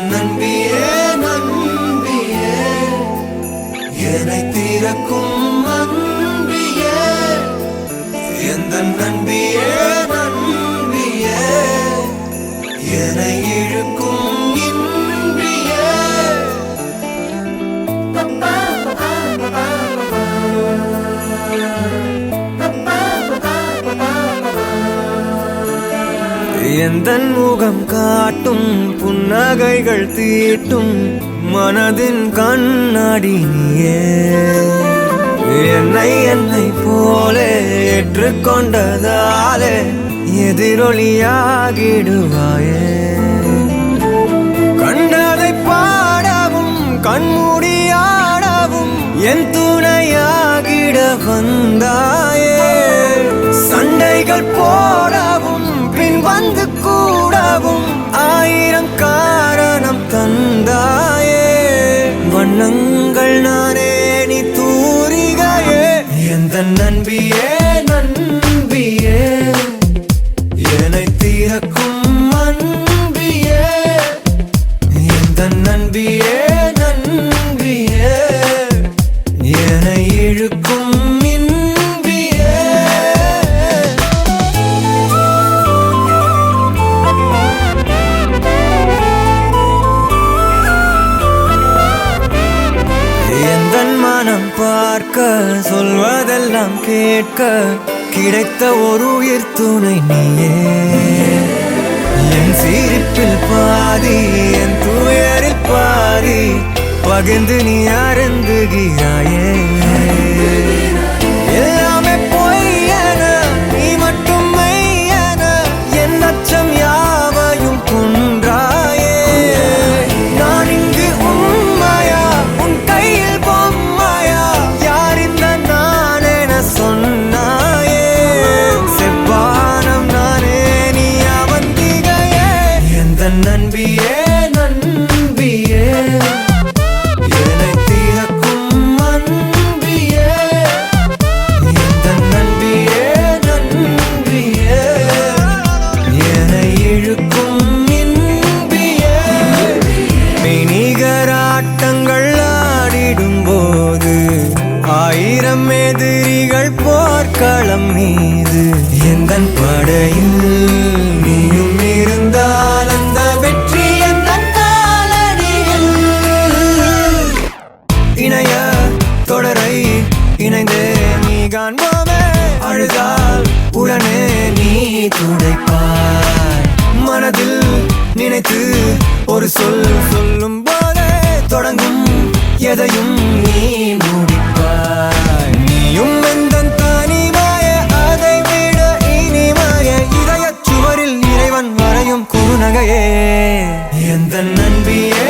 நண்பியே நண்பியே என்னை தீரக்கும் அன்பியே எந்த நண்பியே நண்பியே என்னை இழுக்கும் இன்பியே எந்தன் முகம் காட்டும் புன்னகைகள் தீட்டும் மனதின் கண்ணாடி நீயே என்னை போலே ஏற்றுக்கொண்டதாலே எதிரொலியாகிடுவாயே கண்டதை பாடவும் கண்மூடியாடவும் என் துணையாகிட வந்தாயே சண்டைகள் போடவும் பின் வந்து கூடவும் ஆயிரம் காரணம் தந்தாயே வண்ணங்கள் நானே நீ தூரிகையே எந்த நண்பியே நண்பியே என்னை தீரக்கும் அன்பியே எந்த நண்பியே நண்பியே என்னை இழுக்கும் பார்க்க சொல்வதெல்லாம் கேட்க கிடைத்த ஒரு உயிர் துணை நீயே என் சிரிப்பில் பாதி என் துயரில் பாதி பகிர்ந்து நீ அருந்துகிறாயே எல்லாமே பொய்யென நீ மட்டும் மெய்யென என் அச்சம் யாவையும் கொன்றாயே நான் இங்கு உண்மையா உன் கையில் சொன்னாயே செவ்வானம் நானே நீ அவந்திகையே எந்த நண்பியே நண்பியே என்னை தீரக்கும் அன்பியே எந்த நண்பியே நண்பியே என்னை இழுக்கும் இன்பியே மெய்நிகராட்டங்கள் ஆடிடும் போது ஆயிரம் எதிரிகள் போர்க்களம் மீது எந்தன் படையில் நீயும் இருந்தால் அந்த வெற்றி எந்தன் காலடியில் இணைய தொடரை இணைந்தே நீ காண்போமே அழுதால் உடனே நீ துடைப்பாய் மனதில் நினைத்து ஒரு சொல் சொல்லும் போதே தொடங்கும் எதையும் நீ முடிப்பாய் நீயும் எந்தன் தனிமாய அதை விட இனிமாய இதயச் சுவரில் இறைவன் வரையும் குறுநகையே எந்த நண்பியே